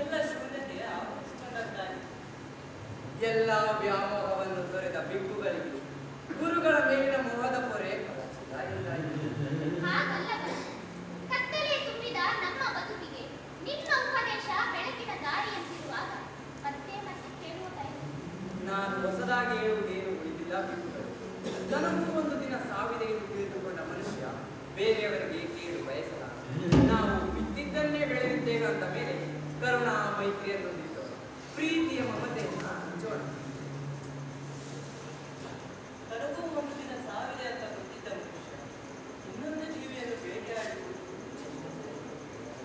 ಎಲ್ಲ ಶೂನ್ಯತೆ ಆವರಿಸಿಕೊಂಡಂತಾಗಿ ಎಲ್ಲ ವ್ಯಾಮೋಹವನ್ನು ತೊರೆದ ಬಿಕ್ಕುಗಳಿಗೆ ಗುರುಗಳ ಮೇಲಿನ ಮೋಹದ ಪೊರೆ ಹಾಗಲ್ಲ ಕತ್ತಲೆ ತುಂಬಿದ ನಮ್ಮ ಬದುಕಿಗೆ ನಿಮ್ಮ ಉಪದೇಶ ಬೆಳಕಿನ ದಾರಿಯಂತಿರುವಾಗ ಮತ್ತೆ ಮತ್ತೆ ಕೇಳುವ ನಾನು ಹೊಸದಾಗಿ ಹೇಳುವುದೇನು ಉಳಿದಿಲ್ಲ ಬಿಕ್ಕುಗಳು. ನನಗೂ ಒಂದು ದಿನ ಸಾವಿದೆ ಎಂದು ತಿಳಿದುಕೊಂಡ ಮನುಷ್ಯ ಬೇರೆಯವರಿಗೆ ಕೇಳು ಬಯಸಲ್ಲ. ನಾವು ಬಿದ್ದಿದ್ದನ್ನೇ ಬೆಳೆಯುತ್ತೇವೆ ಅಂದ ಮೇಲೆ ಕರುಣಾ ಮೈತ್ರಿಯನ್ನು ಹೊಂದಿದ್ದವರು ಪ್ರೀತಿಯ ಮಮತೆಯನ್ನು ಹಂಚೋಣ. ತನಗೂ ಒಂದು ದಿನ ಸಾವಿದೆ ಅಂತ ಗೊತ್ತಿದ್ದ ಮನುಷ್ಯ ಇನ್ನೊಂದು ಜೀವಿಯನ್ನು ಭೇಟಿಯಾಡಿರುವುದು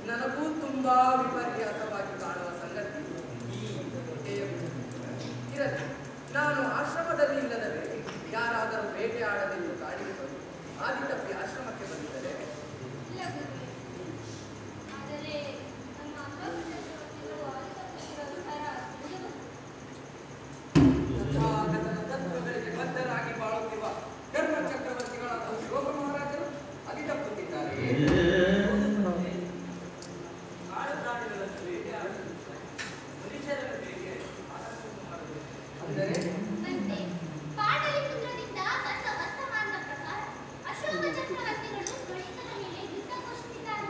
ನನಗೂ ತುಂಬಾ ವಿಪರ್ಯಾಸವಾಗಿ ಕಾಣುವ ಸಂಗತಿ ಈ ಇರಲಿ. ನಾನು ಆಶ್ರಮದಲ್ಲಿ ಇಲ್ಲದ ವೇಳೆ ಯಾರಾದರೂ ಬೇಟೆಯಾಡಲೆಂದು ಕಾಡಿಗೆ ಬಂದು ಆದಿ ತಪ್ಪಿ ಆಶ್ರಮಕ್ಕೆ ಬಂದಿದ್ದರೆ ತತ್ವಗಳಿಗೆ ಬದ್ಧರಾಗಿ ಬಾಳುತ್ತಿರುವ ಧರ್ಮ ಚಕ್ರವರ್ತಿಗಳಾದ ಶೋಭ ಮಹಾರಾಜರು ಅದಿ ತಪ್ಪುತ್ತಿದ್ದಾರೆ. ಕಾಡು ಪ್ರಾಣಿಗಳನ್ನು ಭೇಟಿಯಾಡಲು ಮನುಷ್ಯರನ್ನು ಭೇಟಿಯಾಡಿ ಅಂದರೆ ಪಾಟಲಿಪುತ್ರದಿಂದ ಬಂದ ವರ್ತಮಾನದ ಪ್ರಕಾರ ಅಶೋಕ ಚಕ್ರವರ್ತಿಗಳು ಗಣಿತದ ಮೇಲೆ ಯುದ್ಧ ಘೋಷಿಸಿದ್ದಾರೆ.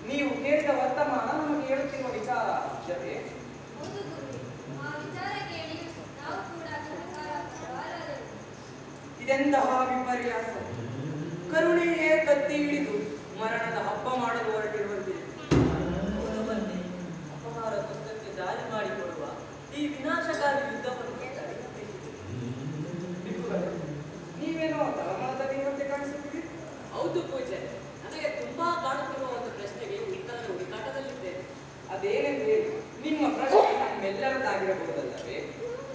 ನೀವು ಕೇಳಿದ ವರ್ತಮಾನ ನಮಗೆ ಹೇಳುತ್ತಿರುವ ವಿಚಾರ ಜತೆ ಹೌದು ಗುರು, ಆ ವಿಚಾರ ಕೇಳಿ ನಾವು ಕೂಡ ಸಹಕಾರವಾದರು. ಇದೆಂತಹ ವಿಪರ್ಯಾಸ! ಕರುಣೆಯೇ ಕತ್ತಿ ಹಿಡಿದು ಮರಣದ ಹಬ್ಬ ಮಾಡಲು ಹೊರಟಿರುವಂತೆ ಬನ್ನಿ ಅಪಹಾರ ದುಃಖಕ್ಕೆ ದಾರಿ ಮಾಡಿಕೊಡುವ ಈ ವಿನಾಶಕಾರಿ ಯುದ್ಧವನ್ನು ತಡೆಯಬೇಕಿದೆ. ಬಿಕ್ಕುಗಳೇ, ನೀವೇನೋ ತಳಮಳದಲ್ಲಿರುವಂತೆ ಕಾಣಿಸುತ್ತೀರಿ. ಹೌದು ಪೂಜೆ, ನನಗೆ ತುಂಬಾ ಕಾಡುತ್ತಿರುವ ಒಂದು ಪ್ರಶ್ನೆಗೆ ಉತ್ತರದ ಹುಡುಕಾಟದಲ್ಲಿದ್ದೇನೆ. ಅದೇನೆಂದು ಹೇಳಿ. ನಿಮ್ಮ ಪ್ರಶ್ನೆ ನಮ್ಮೆಲ್ಲರದಾಗಿರಬಹುದಲ್ಲವೇ?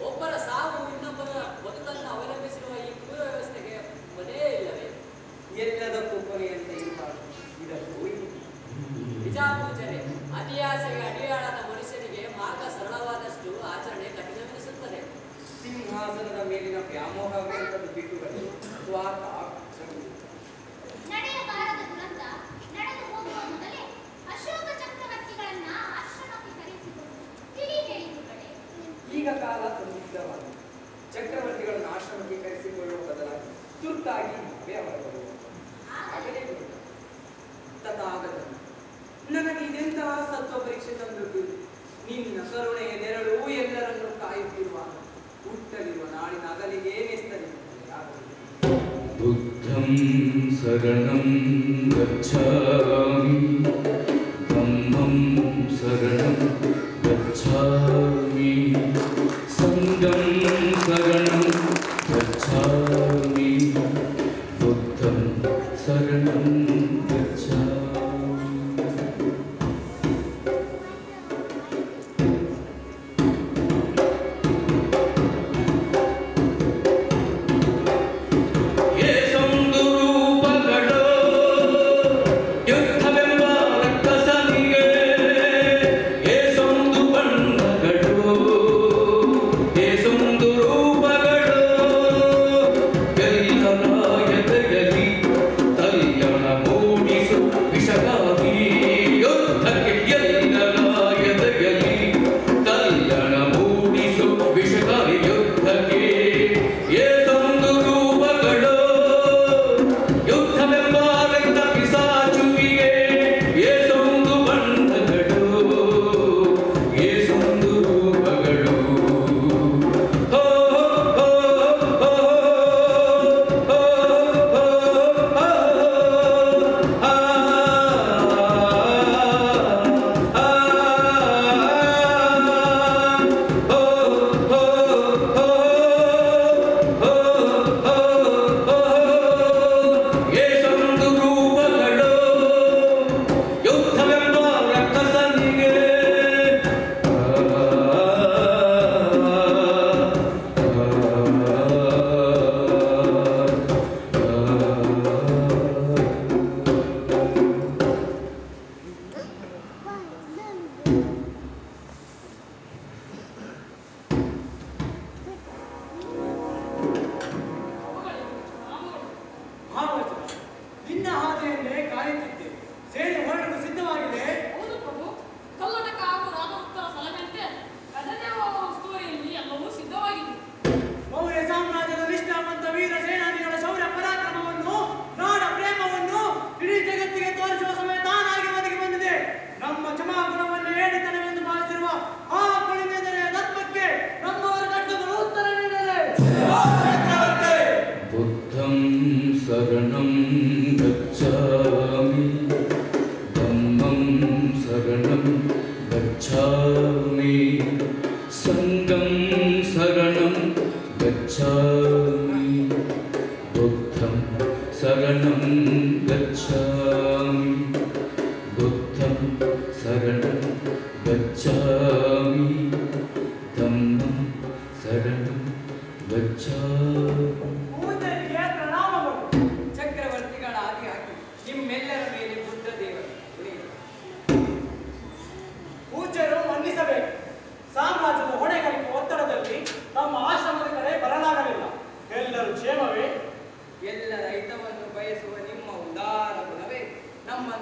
ಒಬ್ಬರ ಸಾವು ಇನ್ನೊಬ್ಬರ ಬದುಕನ್ನು ಅವಲಂಬಿಸಿರುವ ಈ ಕ್ರೂರ ವ್ಯವಸ್ಥೆಗೆ ಕೊನೆಯೇ ಇಲ್ಲವೇ? ಎಲ್ಲದಕ್ಕೂ ಕೊನೆಯಂತೆ ಇರಬಾರದು. ಇದಕ್ಕೂ ಇದೆ. ನಿಜ ಪೂಜನೆ, ಅತಿಯಾಸೆಗೆ ಅಡಿಯಾಳದ ಮನುಷ್ಯನಿಗೆ ಮಾರ್ಗ ಸರಳವಾದಷ್ಟು ಆಚರಣೆ ಕಠಿಣವೆನಿಸುತ್ತದೆ. ಸಿಂಹಾಸನದ ಮೇಲಿನ ವ್ಯಾಮೋಹವೆಂತದ್ದು ಬಿಟ್ಟುಗಳು ಸ್ವಾರ್ಥ ನಡೆಯಬಾರದ ದುರಂತ ನಡೆದು ಹೋಗುವ ಮೊದಲೇ ಅಶೋಕ ಚಕ್ರವರ್ತಿಗಳನ್ನ ಆಶ್ರಮಕ್ಕೆ ಕರೆಸಿಕೊಂಡು ತಿಳಿ ಹೇಳಿರುತ್ತದೆ. ಈಗ ಕಾಲ ಸಂದಿಗ್ಧವಾಗಿದೆ. ಚಕ್ರವರ್ತಿಗಳನ್ನು ಆಶ್ರಮಕ್ಕೆ ಕರೆಸಿಕೊಳ್ಳುವ ಬದಲಾಗಿ ತುರ್ತಾಗಿ ನಾವೇ ಅವರ ಆಗಲೇ ತಥಾಗತ ನನಗೆ ಇದೆಂತಹ ಸತ್ವ ಪರೀಕ್ಷೆ ತಂದದ್ದು. ನಿನ್ನ ಕರುಣೆಯ ನೆರಳು ಎಲ್ಲರನ್ನು ಕಾಯುತ್ತಿರುವಾಗ ಹುಟ್ಟಲಿರುವ ನಾಡಿನ ಅಗಲಿಗೆ ನೆಸ್ತದೆ. ಬುದ್ಧಂ ಶರಣಂ ಗಚ್ಛಾಮಿ ಧಮ್ಮಂ ಶರಣಂ ಗಚ್ಛಾಮಿ ಸಂಘಂ ಶರಣಂ ಗಚ್ಛಾಮಿ ಬುದ್ಧಂ ಶರಣಂ ಗಚ್ಛಾಮಿ. ಯುದ್ಧವೆಂಬ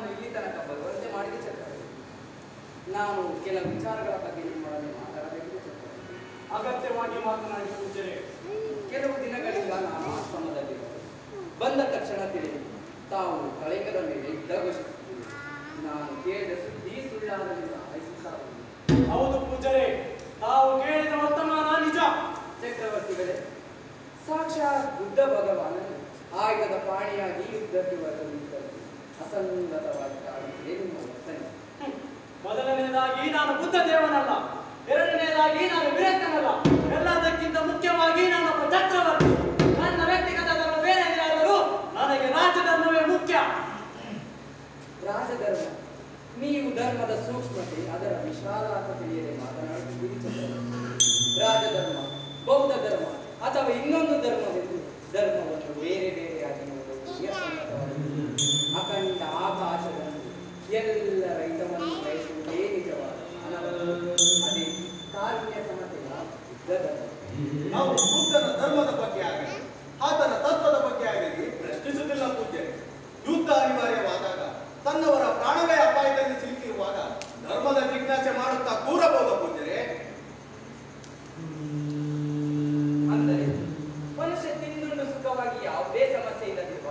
ನನ್ನನ್ನು ಇಲ್ಲಿ ತನಕ ಬರುವಂತೆ ಮಾಡಿದ ಚಕ್ರವರ್ತಿ. ನಾನು ಕೆಲವು ವಿಚಾರಗಳ ಬಗ್ಗೆ ನಿಮ್ಮೊಡನೆ ಮಾತಾಡಬೇಕಿದೆ ಚಕ್ರವರ್ತಿ. ಅಗತ್ಯವಾಗಿ ಮಾತನಾಡಿ ಪೂಜ್ಯರೇ. ಕೆಲವು ದಿನಗಳಿಂದ ನಾನು ಆಶ್ರಮದಲ್ಲಿರುವೆ. ಬಂದ ತಕ್ಷಣ ತಿಳಿದು ತಾವು ಕಳಿಂಗದ ಮೇಲೆ ಯುದ್ಧ ಘೋಷಿಸುತ್ತೀರಿ. ನಾನು ಕೇಳಿದ ಸುದ್ದಿ ಸುಳ್ಳಾಗಲಿಲ್ಲ ಆಯಿಸುತ್ತಾರೆ. ಹೌದು ಪೂಜ್ಯರೇ, ತಾವು ಕೇಳಿದ ವರ್ತಮಾನ ನಿಜ. ಚಕ್ರವರ್ತಿಗಳೇ, ಸಾಕ್ಷಾತ್ ಬುದ್ಧ ಭಗವಾನನು ಆಯುಧದ ಪಾಣಿಯಾಗಿ ಯುದ್ಧಕ್ಕೆ ಬರಲಿದ್ದರು. ಅಸಂಗತವಾಗಿ ಕಾಡುತ್ತಿದೆ ನಿಮ್ಮ ವರ್ತನೆ. ಮೊದಲನೇದಾಗಿ ನಾನು ಬುದ್ಧ ದೇವನಲ್ಲ, ಎರಡನೇದಾಗಿ ನಾನು ವಿರಕ್ತನಲ್ಲ, ಎಲ್ಲದಕ್ಕಿಂತ ಮುಖ್ಯವಾಗಿ ನಾನೊಬ್ಬ ಚಕ್ರವರ್ತಿ. ನನ್ನ ವ್ಯಕ್ತಿಗತ ಧರ್ಮ ಬೇರೆಯೇ ಆದರೂ ನನಗೆ ರಾಜಧರ್ಮವೇ ಮುಖ್ಯ. ರಾಜಧರ್ಮ, ನೀವು ಧರ್ಮದ ಸೂಕ್ಷ್ಮತೆ ಅದರ ವಿಶಾಲಾರ್ಥ ತಿಳಿಯದೆ ಮಾತನಾಡುತ್ತಿದ್ದೀರಿ ಚಕ್ರವರ್ತಿ. ರಾಜಧರ್ಮ, ಬೌದ್ಧ ಧರ್ಮ ಅಥವಾ ಇನ್ನೊಂದು ಧರ್ಮವೆಂದು ಧರ್ಮವನ್ನು ಬೇರೆ ಬೇರೆಯಾಗಿ ನೋಡುವುದು ಅಸಂಗತವಾಗಿದೆ. ಅಖಂಡ ಆಕಾಶದಂತೆ ಎಲ್ಲರ ಹಿತವನ್ನು ಬಯಸುವುದೇ ನಿಜವಾದ ಅನವರತ. ಅದೇ ಕಾರುಣ್ಯ ಸಮತೆಯ ಯುದ್ಧದ. ನಾವು ಬುದ್ಧನ ಧರ್ಮದ ಬಗ್ಗೆ ಆಗಲಿ ಆತನ ತತ್ವದ ಬಗ್ಗೆ ಆಗಲಿ ಪ್ರಶ್ನಿಸುತ್ತಿಲ್ಲ ಪೂಜ್ಯರೇ. ಯುದ್ಧ ಅನಿವಾರ್ಯವಾದಾಗ ತನ್ನವರ ಪ್ರಾಣವೇ ಅಪಾಯದಲ್ಲಿ ಸಿಲುಕಿರುವಾಗ ಧರ್ಮದ ಜಿಜ್ಞಾಸೆ ಮಾಡುತ್ತಾ ಕೂರಬಹುದು ಪೂಜ್ಯರೇ. ಅಂದರೆ ಮನುಷ್ಯ ತಿಂದುಂಡು ಸುಖವಾಗಿ ಯಾವುದೇ ಸಮಸ್ಯೆ ಇಲ್ಲದಿರುವ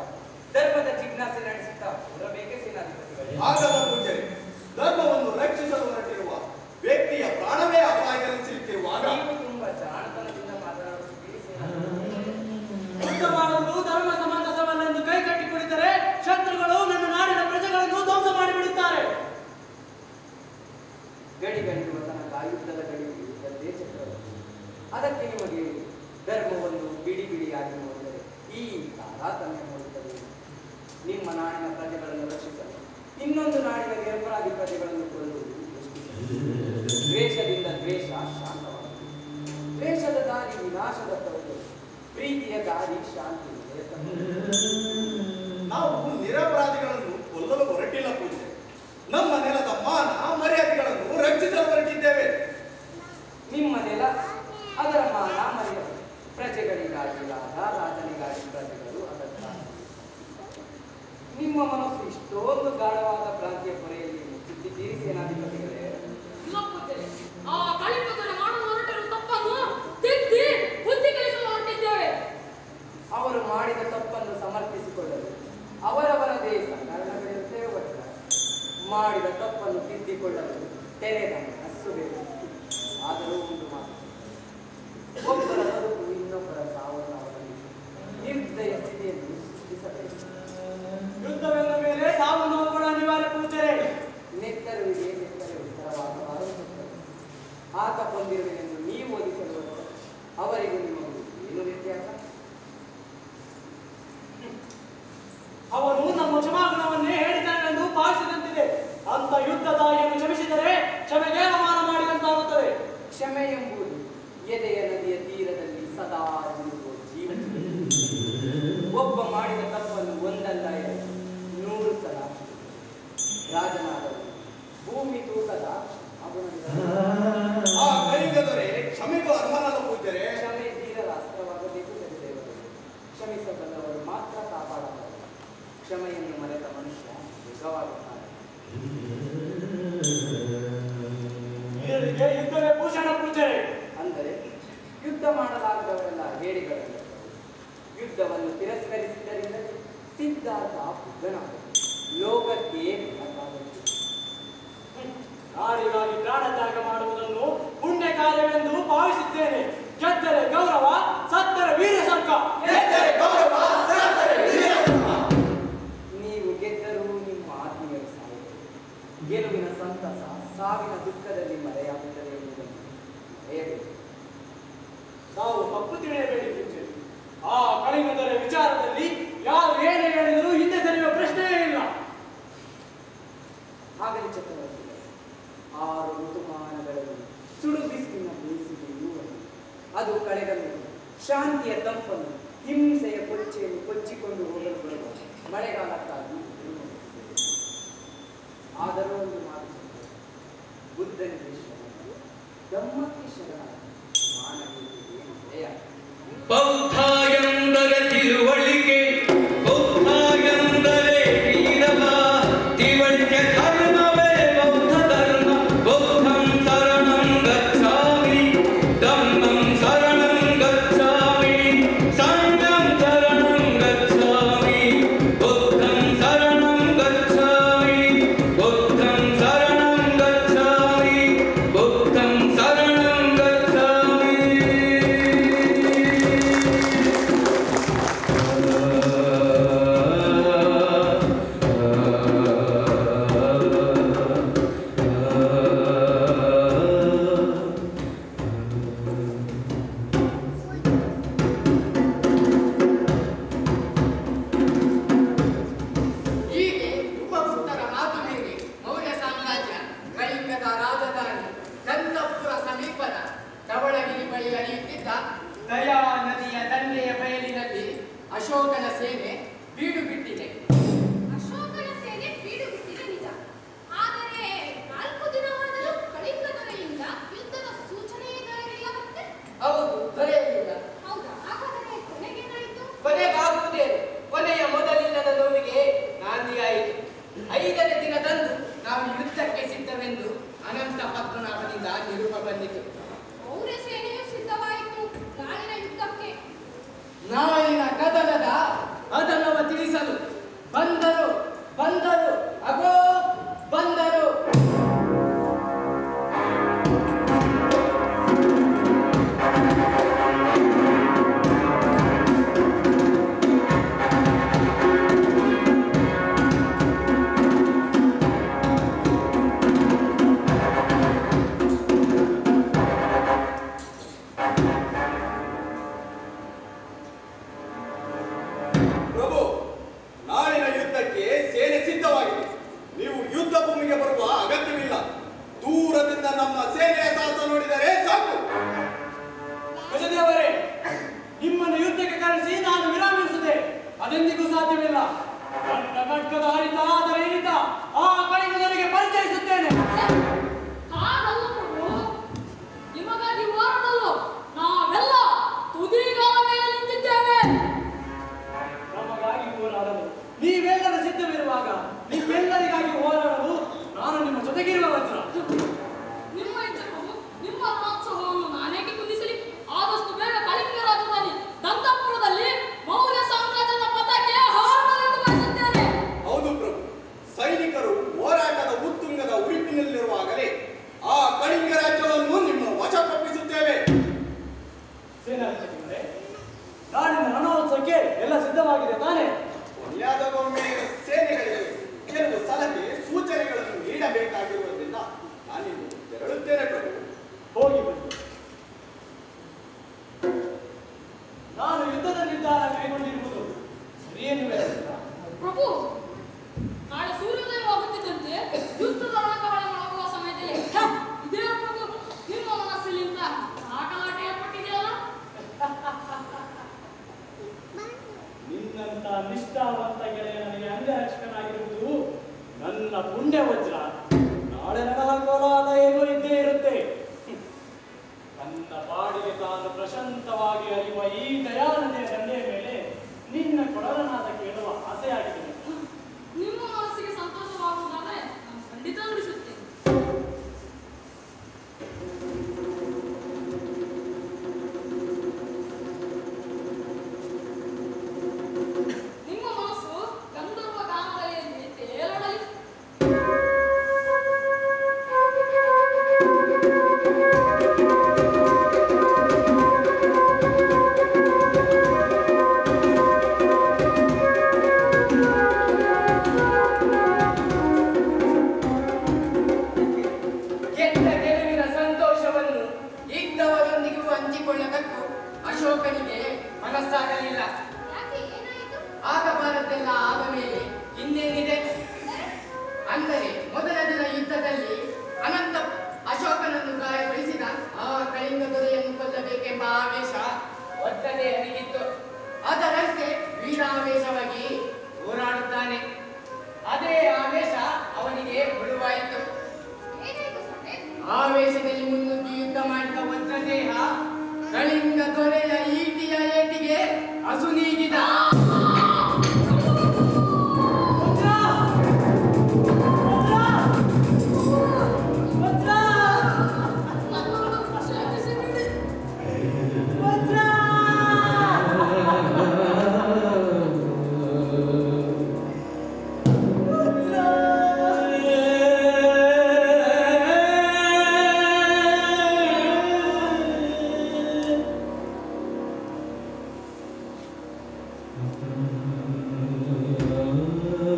ಧರ್ಮದ ಜಿಜ್ಞಾಸೆ ನಡೆಸುತ್ತಾ ಕೂರಬೇಕೆ ಸೇನಾಧಿಪತಿಗಳೇ? ಆಗಲ್ಲ ಪೂಜ್ಯರೇ, ಧರ್ಮವನ್ನು ರಕ್ಷಿಸಲು ಹೊರಟಿರುವ ವ್ಯಕ್ತಿಯ ಪ್ರಾಣವೇ ಅಪಾಯದಲ್ಲಿ ಸಿಲುಕಿರುವಾಗ ನೀವು ತುಂಬಾ ಜಾಣತನದಿಂದ ಮಾತನಾಡುತ್ತಿದ್ದೀರಿ ಸೇನಾಧಿಪತಿಗಳೇ. ಯುದ್ಧ ಮಾಡುವುದು ಧರ್ಮ ಸಮಂಜಸವನ್ನೆಂದು ಕೈ ಕಟ್ಟಿ ಕುಳಿತರೆ ಶತ್ರುಗಳು ನನ್ನ ನಾಡಿನ ಪ್ರಜೆಗಳನ್ನು ಧ್ವಂಸ ಮಾಡಿಬಿಡುತ್ತಾರೆ. ಗಡಿಗಳಿರುವ ತನಕ ಯುದ್ಧದ ಗಡಿ ಇದ್ದದ್ದೇ ಚಕ್ರವರ್ತಿ. ಅದಕ್ಕೆ ನಿಮಗೆ ಧರ್ಮವನ್ನು ಬಿಡಿ ಬಿಡಿಯಾಗಿ ನೋಡಿದರೆ ಈ ತಾರತಮ್ಯ ನೋಡುತ್ತದೆ. ನಿಮ್ಮ ನಾಡಿನ ಪ್ರಜೆಗಳನ್ನು ರಕ್ಷಿಸಲು ಇನ್ನೊಂದು ನಾಡಿನ ನಿರಪರಾಧಿ ಪ್ರಜೆಗಳನ್ನು ಕೊಲ್ಲುವುದು ಎಷ್ಟು ದ್ವೇಷದಿಂದ ದ್ವೇಷ ಶಾಂತವಾಗುತ್ತದೆ. ದ್ವೇಷದ ದಾರಿ ವಿನಾಶದ ತರುವುದು, ಪ್ರೀತಿಯ ದಾರಿ ಶಾಂತಿ. ನಾವು ನಿರಪರಾಧಿಗಳನ್ನು ಕೊಲ್ಲಲು ಹೊರಟಿಲ್ಲ ಪೂಜ್ಯರೇ. ನಮ್ಮ ನೆಲದ ಮಾನ ಮರ್ಯಾದೆಗಳನ್ನು ರಕ್ಷಿಸಲು ಹೊರಟಿದ್ದೇವೆ. ನಿಮ್ಮ ನೆಲ, ಅದರ ಮಾನ ಮರ್ಯಾದೆ, ಪ್ರಜೆಗಳಿಗಾಗಿ ರಾಜ, ರಾಜನಿಗಾಗಿ ಪ್ರಜೆಗಳು, ಅದಕ್ಕಾಗಿ ನಿಮ್ಮ ಮನಸ್ಸು ಇಷ್ಟೊಂದು ಗಾಢವಾದ ಭ್ರಾಂತಿಯ ಪೊರೆಯಲ್ಲಿ ಮುಚ್ಚಿದ್ದೀರಿ ಸೇನಾಧಿಪತಿಗಳೇ. ಇಲ್ಲಪ್ಪತ್ತೇನೆ. ಆ ಕಳಿಂಗರು ಮಾಡಲು ಹೊರಟಿರುವ ತಪ್ಪನ್ನು ತಿದ್ದಿ ಬುದ್ಧಿ ಕಲಿಸಲು ಹೊರಟಿದ್ದೇವೆ. ಅವರು ಮಾಡಿದ ತಪ್ಪನ್ನು ಸಮರ್ಥಿಸಿಕೊಳ್ಳಲು ಅವರವರದೇ ಸಂಕರಣಗಳಿರುತ್ತೇವೆ. ಒಟ್ಟ ಮಾಡಿದ ತಪ್ಪನ್ನು ತಿದ್ದಿಕೊಳ್ಳಲು ತೆರೆದ ಮನಸ್ಸು ಬೇಕು. ಆದರೂ ಒಂದು ಮಾತು, ಒಬ್ಬರ ಬದುಕು ಇನ್ನೊಬ್ಬರ ಸಾವನ್ನು ಅವಲಂಬಿಸಿ ನಿರ್ದಯ ಸ್ಥಿತಿಯನ್ನು ಸೃಷ್ಟಿಸಬೇಕು. ಯುದ್ಧವೆಂದ ಮೇಲೆ ಸಾವು ನೋವುಗಳು ಅನಿವಾರ್ಯ ಪೂಜ್ಯರೇ. ನೆತ್ತರುವಿಗೆ ನೆತ್ತರೆ ಉತ್ತರವಾಗಬಾರದು. ಆತ ಕೊಂದಿರುವೆನೆಂದು ನೀವು ಒಲಿಸಲು ಅವರಿಗೂ ನಿಮಗೂ ಏನು ವ್ಯತ್ಯಾಸ? ಅವನು ನಮ್ಮ ಕ್ಷಮಾಗುಣವನ್ನೇ ಹೇಳಿದನೆಂದು ಭಾವಿಸಿದಂತಿದೆ. ಅಂತ ಯುದ್ಧ ದಾರಿಯನ್ನು ಕ್ಷಮಿಸಿದರೆ ಕ್ಷಮೆಗೆ ಅವಮಾನ ಮಾಡಿದಂತಾಗುತ್ತದೆ. ಕ್ಷಮೆ ಎಂಬುದು ಎದೆಯ ನದಿಯ ತೀರದಲ್ಲಿ ಸದಾ ಇರುವ ಜೀವನ. ಒಬ್ಬ ಮಾಡಿದ ತಪ್ಪನ್ನು ಒಂದಲ್ಲ ಎರಡು 100 ಸಲ ರಾಜನಾದವನು ಭೂಮಿ ತೂಕದ ಆ ಕಲಿಂಗದೊರೆ ಕ್ಷಮೆಗೂ ಅರ್ಹನಲ್ಲ ಪೂಜ್ಯರೇ. ಕ್ಷಮೆ ಧೀರರ ಅಸ್ತ್ರವಾಗಬೇಕು ದೇವರು. ಕ್ಷಮಿಸಬಲ್ಲವರು ಮಾತ್ರ ಕಾಪಾಡಬಾರದು. ಕ್ಷಮೆಯನ್ನು ಮರೆತ ಮನುಷ್ಯ ಯುಗವಾಗುತ್ತಾನೆ. ವೀರರಿಗೆ ಯುದ್ಧವೇ ಭೂಷಣ ಪೂಜ್ಯರೇ. ಅಂದರೆ ಯುದ್ಧ ಮಾಡಲಾಗದವರೆಲ್ಲ ಹೇಡಿಗಳಲ್ಲ. ಯುದ್ಧವನ್ನು ತಿರಸ್ಕರಿಸಿದ್ದರಿಂದ ಸಿದ್ಧಾರ್ಥ ಬುದ್ಧನಾದನು. ಲೋಕಕ್ಕೆ ಬೆಳಕಾದನು. ನಾಡಿಗಾಗಿ ಪ್ರಾಣತ್ಯಾಗ ಮಾಡುವುದನ್ನು ಪುಣ್ಯ ಕಾರ್ಯವೆಂದು ಭಾವಿಸಿದ್ದೇನೆ. ಗೆದ್ದರೆ ಗೌರವ, ಸತ್ತರೆ ವೀರ ಸಂಕ. ನೀವು ಗೆದ್ದರೂ ನಿಮ್ಮ ಆತ್ಮೀಯರು ಸಾಯುವುದು. ಗೆಲುವಿನ ಸಂತಸ ಸಾವಿನ ದುಃಖದಲ್ಲಿ ಮರೆಯಾಗುತ್ತದೆ ಎಂಬುದನ್ನು ಮರೆಯಬೇಕು. ನಾವು ತಪ್ಪು ತಿಳಿಯಬೇಡಿ ಪೂಜ್ಯರೇ. ಆ ಕಳಿಂಗದರ ವಿಚಾರದಲ್ಲಿ ಯಾರು ಏನೇ ಹೇಳಿದರೂ ಹಿಂದೆ ಸರಿಯುವ ಪ್ರಶ್ನೆಯೇ ಇಲ್ಲ. ಆಗಲಿ ಚಕ್ರವರ್ತಿಗಳೇ, 6 ಋತುಮಾನಗಳಲ್ಲಿ ಸುಡು ಬಿಸಿಲಿನ ಬೇಸಿಗೆಯೂ ಅದು ಕಳೆದ ಮೇಲೆ ಶಾಂತಿಯ ತಂಪನ್ನು ಹಿಂಸೆಯ ಕೊಚ್ಚೆಯನ್ನು ಕೊಚ್ಚಿಕೊಂಡು ಹೋಗಲು ಬರುವ ಮಳೆಗಾಲಕ್ಕಾಗಿ ಆದರೂ ಒಂದು ಮಾತು, ಬುದ್ಧನಿಗೆ ಶರಣ, ಧಮ್ಮಕ್ಕೆ ಶರಣ, ಮಾನವೀಯತೆಗೆ ಜಯ. ಬೌದ್ಧ ಎಂದರೆ ತಿಳುವಳಿಕೆ, ಬೌದ್ಧ ಎಂದರೆ ವೀರವ, ತಿಳುವಳಿಕೆ ದಯಾ ನದಿಯ ದಂಡೆಯ ಬಯಲಿನಲ್ಲಿ ಅಶೋಕನ ಸೇನೆ ಬೀಡು ಬಿಟ್ಟಿದೆ. ಅಶೋಕನ ಸೇನೆ ಬೀಡು ಬಿಟ್ಟಿದೆ ನಿಜ. ಆದರೆ 4 ದಿನವಾದರೂ ಕಳಿಂಗ ದೊರೆಯಿಂದ ಯುದ್ಧದ ಸೂಚನೆಯೇ ದೊರೆಯಲಿಲ್ಲ ಮತ್ತೆ? ಹೌದು, ದೊರೆಯಲಿಲ್ಲ. ಹೌದಾ? ಹಾಗಾದರೆ ಕೊನೆಗೇನಾಯಿತು? ಕೊನೆಗಾಗುವುದೇ ಕೊನೆಯ ಮೊದಲಿಲ್ಲದ ನೋವಿಗೆ ನಾಂದಿಯಾಯಿತು. 5ನೇ ದಿನದಂದು ನಾವು ಯುದ್ಧಕ್ಕೆ ಸಿದ್ಧವೆಂದು ಅನಂತ ಪದ್ಮನಾಭನಿಂದ ನಿರೂಪ ಬಂದಿತು. ಮೌರ್ಯ ಸೇನೆಯು ಸಿದ್ಧವಾಯಿತು ನಾಳಿನ ಯುದ್ಧಕ್ಕೆ. ನಾಳಿನ ಕದನದ ಅದನವ ತಿಳಿಸಲು ಬಂದರು ಬಂದರು ಅಗೋ ಬಂದರು. ಪ್ರಭು, ನಾಳಿನ ಯುದ್ಧಕ್ಕೆ ಸೇನೆ ಸಿದ್ಧವಾಗಿದೆ. ನೀವು ಯುದ್ಧ ಭೂಮಿಗೆ ಬರುವ ಅಗತ್ಯವಿಲ್ಲ. ದೂರದಿಂದ ನಮ್ಮ ಸೇನೆಯ ಸಾಹಸ ನೋಡಿದರೆ ಸಾಕು. ಗಜದೇವರೇ, ನಿಮ್ಮನ್ನು ಯುದ್ಧಕ್ಕೆ ಕರೆಸಿ ನಾನು ವಿರಾಮಿಸಿದೆ. ಅದೆಂದಿಗೂ ಸಾಧ್ಯವಿಲ್ಲ. ನನ್ನ ಖಡ್ಗದ ಹರಿತ ಆದರೆ ಇರಿತ ಆ ಕಳಿಂಗರಿಗೆ ಪರಿಚಯಿಸುತ್ತೇನೆ. ಹಾಗಲ್ಲ ಪ್ರಭು, ನಿಮಗಾಗಿ ಹೋರಾಡಲು ನಾವೆಲ್ಲ ತುದಿಗಾಲ ಮೇಲೆ ನಿಂತಿದ್ದೇವೆ. ನಮಗಾಗಿ ಹೋರಾಡಲು ನೀವೆಲ್ಲರೂ ಸಿದ್ಧವಿರುವಾಗ ನಿಮ್ಮೆಲ್ಲರಿಗಾಗಿ ಹೋರಾಡಲು ನಾನು ನಿಮ್ಮ ಜೊತೆಗಿರುವ ವಜ್ರ. ನಿಮ್ಮ ಇಚ್ಛೆ ಪ್ರಭು, ನಿಮ್ಮ ರಾಜ್ಯವನ್ನು ನಾನೇಕೆ ಕುಂದಿಸಲಿ? ಆದಷ್ಟು ಬೇಗ ಕಳಿಂಗ ರಾಜಧಾನಿ ದಂತಪುರದಲ್ಲಿ ಮೌರ್ಯ ಸಾಮ್ರಾಜ್ಯದ ಪತಾಕೆ ಹಾರಲೆಂದು ಬಯಸುತ್ತೇನೆ. ಹೌದು ಪ್ರಭು, ಸೈನಿಕರು ಹೋರಾಟದ ಉತ್ತುಂಗದ ಉರಿಪಿನಲ್ಲಿರುವಾಗಲೇ ಆ ಕಳಿಂಗ ರಾಜ್ಯವನ್ನು ನಿಮ್ಮ ವಶಪಡಿಸುತ್ತೇವೆ. ಸೇನಾಧಿಪತಿಗಳೇ, ನಾಡಿನ ರಣೋತ್ಸವಕ್ಕೆ ಎಲ್ಲ ಸಿದ್ಧವಾಗಿದೆ ತಾನೇ? ಯಾದವೊಮ್ಮೆ ಸೇನೆಗಳಿಗೆ ಕೆಲವು ಸಲಹೆ ಸೂಚನೆಗಳನ್ನು ನೀಡಬೇಕಾಗಿರುವುದರಿಂದ ನಾನಿನ್ನು ತೆರಳುತ್ತೇನೆ ಪ್ರಭು. ಹೋಗಿ ಬನ್ನಿ. ನಾನು ಯುದ್ಧದ ನಿರ್ಧಾರ ಕೈಗೊಂಡಿರುವುದು ಸರಿಯೆನ್ನುವೆ ಪ್ರಭು, ನಾಳೆ ಸೂರ್ಯೋದಯವಾಗುತ್ತಿದ್ದಂತೆ ಯುದ್ಧದ ರಣಕಹಳಗಳಾಗುವ ಸಮಯದಲ್ಲಿ ಇದೇ ಪ್ರಭು ನಿಮ್ಮ ಮನಸ್ಸಿನಿಂದ ಸಾಕಲಾಟ ಏರ್ಪಟ್ಟಿದೆಯಲ್ಲ? ನಿನ್ನಂತ ನಿಷ್ಠಾವಂತ ಗೆಳೆಯ ನನಗೆ ಅಂಗರಕ್ಷಕನಾಗಿರುವುದು ನನ್ನ ಪುಣ್ಯ ವಜ್ರ. ನಾಳೆ ರಣಕೋಲಾಟ ಏನೋ ಇದ್ದೇ ಇರುತ್ತೆ. ನನ್ನ ಬಾಡಿಗೆ ತಾನು ಪ್ರಶಾಂತವಾಗಿ ಹರಿಯುವ ಈ ದಯಾನದಿಯ ದಂಡೆಯ ಮೇಲೆ ನಿನ್ನ ಕೊಡಲನಾದ ಕೇಳುವ ಆಸೆಯಾಗಿದೆ. ನಿಮ್ಮ ಮನಸ್ಸಿಗೆ ಸಂತೋಷವಾಗುವುದಾದರೆ ನಾನು ಖಂಡಿತ ನುಡಿಸುತ್ತೇನೆ. ನಿಮ್ಮ ಮನಸ್ಸು ಗಂಧರ್ವ ಗಾನದಲ್ಲಿ ತೇಲೊಡಲಿ. ಗೆದ್ದ ಗೆಲುವಿನ ಸಂತೋಷವನ್ನು ಇದ್ದವರೊಂದಿಗೂ ಹಂಚಿಕೊಳ್ಳಬೇಕು ಅಶೋಕನಿಗೆ ಮನಸ್ಸಾಗಲಿಲ್ಲ. ಯಾಕೆ ಏನಾಯಿತು? ಆಗಬಾರದೆಲ್ಲ ಆದ ಮೇಲೆ ಇನ್ನೇನಿದೆ? ಅಂದರೆ ಮೊದಲ ದಿನ ಯುದ್ಧದಲ್ಲಿ ಅನಂತ ಅಶೋಕನನ್ನು ಗಾಯಗೊಳಿಸಿದ ಆ ಕಳಿಂಗ ದೊರೆಯನ್ನು ಕೊಲ್ಲಬೇಕೆಂಬ ಆವೇಶ ಒತ್ತಡೆ ಅಡಗಿತ್ತು. ಅದರಂತೆ ವೀರಾವೇಶವಾಗಿ ಹೋರಾಡುತ್ತಾನೆ. ಅದೇ ಆವೇಶ ಅವನಿಗೆ ಮುಳುವಾಯಿತು. ಏನಾಯಿತು ಸ್ವಾಮಿ? ಆವೇಶದಲ್ಲಿ ಮುನ್ನುಗ್ಗಿ ಯುದ್ಧ ಮಾಡಿದ ವಜ್ರದೇಹ ಕಳಿಂಗ ದೊರೆಯ ಈಟಿಯ ಏಟಿಗೆ ಅಸುನೀಗಿದ. ನನ್ನನ್ನು ಕ್ಷಮಿಸಿ ಬಿಡಿ.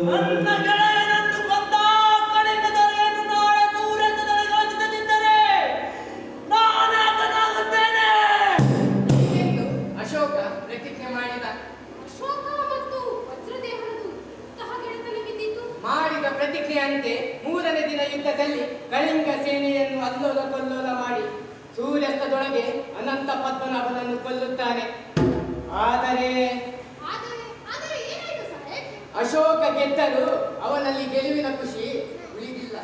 ನನ್ನ ಗೆಳೆಯನನ್ನು ಕೊಂದ ಕಳಿಂಗ ದೊರೆಯನ್ನು ನಾಳೆ ಸೂರ್ಯೋದಯದಲ್ಲಿ ರೋಚಿಸದಿದ್ದರೆ ನಾನೇ ಆತನಾಗುತ್ತೇನೆ ಎಂದು ಅಶೋಕ ಪ್ರತಿಜ್ಞೆ ಮಾಡಿದ. ಅಶೋಕ ಮತ್ತು ವಜ್ರದೇವರದು ಇಂತಹ ಗೆಳೆತನ ಬಿದ್ದಿತು. ಮಾಡಿದ ಪ್ರತಿಜ್ಞೆಯಂತೆ 3ನೇ ದಿನ ಯುದ್ಧದಲ್ಲಿ ಕಳಿಂಗ ಸೇನೆಯನ್ನು ಅಲ್ಲೋಲ ಕೊಲ್ಲೋಲ ಮಾಡಿ ಸೂರ್ಯಾಸ್ತದೊಳಗೆ ಅನಂತ ಪದ್ಮನಾಭನನ್ನು ಕೊಲ್ಲುತ್ತಾನೆ. ಆದರೆ ಆದರೆ ಏನಾಯ್ತು ಸಾಹೇಬ್? ಅಶೋಕ ಗೆದ್ದರೂ ಅವನಲ್ಲಿ ಗೆಲುವಿನ ಖುಷಿ ಉಳಿದಿಲ್ಲ.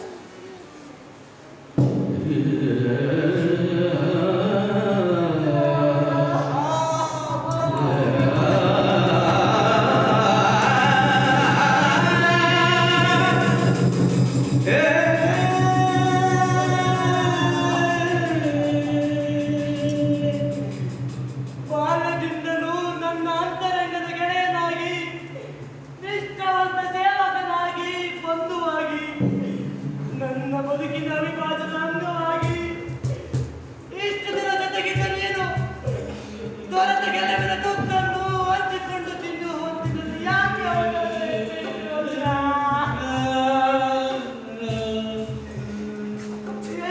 ಬಾಲ್ಯದಿಂದಲೂ ನನ್ನ ಅಂತರಂಗದ ಗೆಳೆಯನಾಗಿ, ನಿಷ್ಠಾವಂತ ಸೇವಕನಾಗಿ, ಬಂಧುವಾಗಿ, ನನ್ನ ಬದುಕಿನ ಅವಿಭಾಜ್ಯದ ಅಂಗವಾಗಿ ಇಷ್ಟು ದಿನ ಜೊತೆಗಿದ್ದ ನೀನು ದೊರೆತ ಗೆಲುವಿನ ತುತ್ತನ್ನು ಹಂಚಿಕೊಂಡು ತಿಂದು ಹೋಗ್ತಿದ್ದದ್ದು ಯಾಕೆ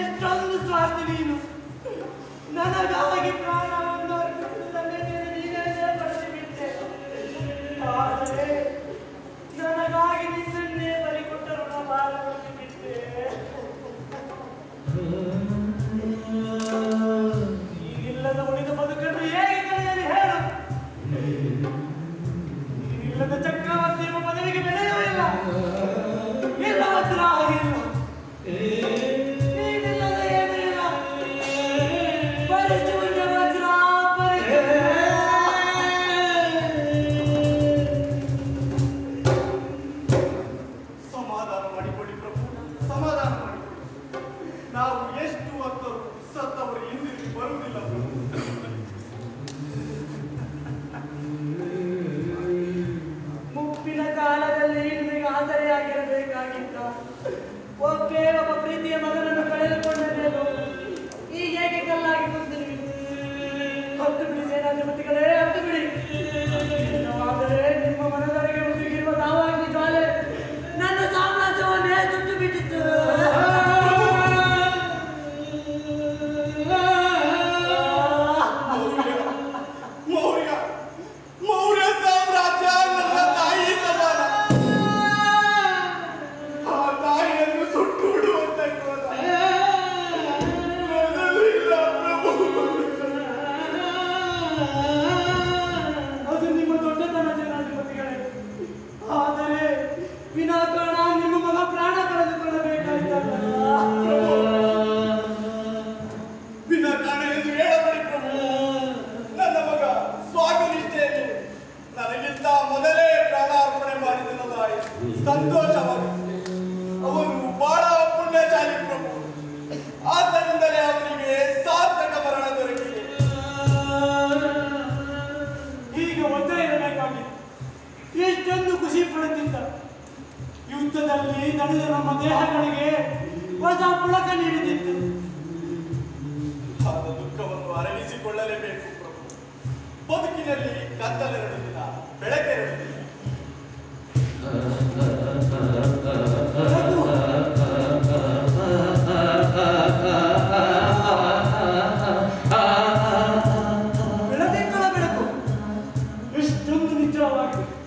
ಎಷ್ಟೊಂದು ಸ್ವಾರ್ಥಿ ನೀನು. ನನಗಾಗಿ ಪ್ರಾಣವನ್ನು ಅರ್ಪಿಸಿದ್ದನ್ನೇ ನೀನೇ ಪಡೆದುಬಿಟ್ಟೆ. ಆದರೆ ನನಗಾಗಿ ನಿನ್ನನ್ನೇ ಬಲಿಕೊಟ್ಟ ಋಣಭಾರವನ್ನು ಬಿಟ್ಟೆ. ನೀನಿಲ್ಲದ ಉಳಿದ ಬದುಕನ್ನು ಹೇಗೆ ಕಳೆಯಲಿ ಹೇಳು? ನೀನಿಲ್ಲದ ಚಕ್ರವರ್ತಿ ಎಂಬ ಪದವಿಗೆ ಬೆಲೆಯೂ ಇಲ್ಲ, ಇಲ್ಲವತ್ರ ಇಲ್ಲ. ನೀನಿಲ್ಲದ ಏನೂ ಇಲ್ಲ. ಪರಿಚೂರ್ಯ ವಜ್ರ, ಸಮಾಧಾನ ಮಾಡಿಕೊಳ್ಳಿ ಪ್ರಭು, ಸಮಾಧಾನ ಮಾಡಿಕೊಳ್ಳಿ. ನಾವು ಎಷ್ಟು ಹೊತ್ತರು ಸತ್ತವರು ಹಿಂದಿರುಗಿ ಬರುವುದಿಲ್ಲ ಪ್ರಭು. ಮುಪ್ಪಿನ ಕಾಲದಲ್ಲಿ ನಿಮಗೆ ಆಸರೆಯಾಗಿರಬೇಕಾಗಿದ್ದ ಒಬ್ಬೇ ಒಬ್ಬ ಪ್ರೀತಿಯ ಮಗನನ್ನು ಕಳೆದುಕೊಂಡ ಮೇಲೂ ಈ ಹೇಗೆ ಕಲ್ಲಾಗಿ ಬಂದಿರಿ? ಹತ್ತು ಬಿಡಿ ಸೇನಾಧಿಪತಿಗಳೇ, ಹತ್ತು ಬಿಡಿ. ಆದರೆ ನಿಮ್ಮ ಮನದೊಳಗೆ ಮುದುಗಿರುವ ದಾವಾಗ್ನಿ ಜ್ವಾಲೆ ನನ್ನ ಸಾಮ್ರಾಜ್ಯವನ್ನೇ ಸುಟ್ಟು ಬಿಟ್ಟಿತ್ತು. ಮೌರ್ಯ ಮೌರ್ಯ ಸಾಮ್ರಾಜ್ಯ ನನ್ನ ತಾಯಿ ಸಮಾನ. ಆ ತಾಯಿಯನ್ನು ಸುಟ್ಟು ಬಿಡುವಂತ ಕ್ರೋಧ ನನ್ನಲ್ಲಿಲ್ಲ ಪ್ರಭು. ಅದು ನಿಮ್ಮ ದೊಡ್ಡತನ ಸೇನಾಧಿಪತಿಗಳೇ. ಆದರೆ ವಿನಾಕಾರಣ ನಿಮ್ಮ ಮಗ ಪ್ರಾಣ ಕಳೆದುಕೊಳ್ಳಬೇಕಾಯ್ತಲ್ಲ. ವಿನಾಕಾರಣ ಎಂದು ಹೇಳಬೇಡಿ ಪ್ರಭು. ನನ್ನ ಮಗ ಸ್ವಾಮಿನಿಷ್ಠೆಯಲ್ಲಿ ನನಗಿಂತ ಮೊದಲೇ ಪ್ರಾಣಾರ್ಪಣೆ ಮಾಡಿದನಲ್ಲ, ಸಂತೋಷವಾಗಿದೆ. ಅವನು ಬಹಳ ಪುಣ್ಯಶಾಲಿ ಪ್ರಭು. ಆದ್ದರಿಂದಲೇ ಅವನಿಗೆ ಸಾರ್ಥಕ ಮರಣ ದೊರಕಿದೆ. ಈಗ ಒದ್ದೆ ಇರಬೇಕಾಗಿತ್ತು. ಎಷ್ಟೊಂದು ಖುಷಿ ಪಡುತ್ತಿದ್ದ. ಯುದ್ಧದಲ್ಲಿ ನಡೆದ ನಮ್ಮ ದೇಹಗಳಿಗೆ ಹೊಸ ಪುಳಕ ನೀಡುತ್ತಿತ್ತು. ಆದ ದುಃಖವನ್ನು ಅರಗಿಸಿಕೊಳ್ಳಲೇಬೇಕು ಪ್ರಭು. ಬದುಕಿನಲ್ಲಿ ಕತ್ತಲೆರಡು ದಿನ, ಬೆಳಕೆರಡು ದಿನ.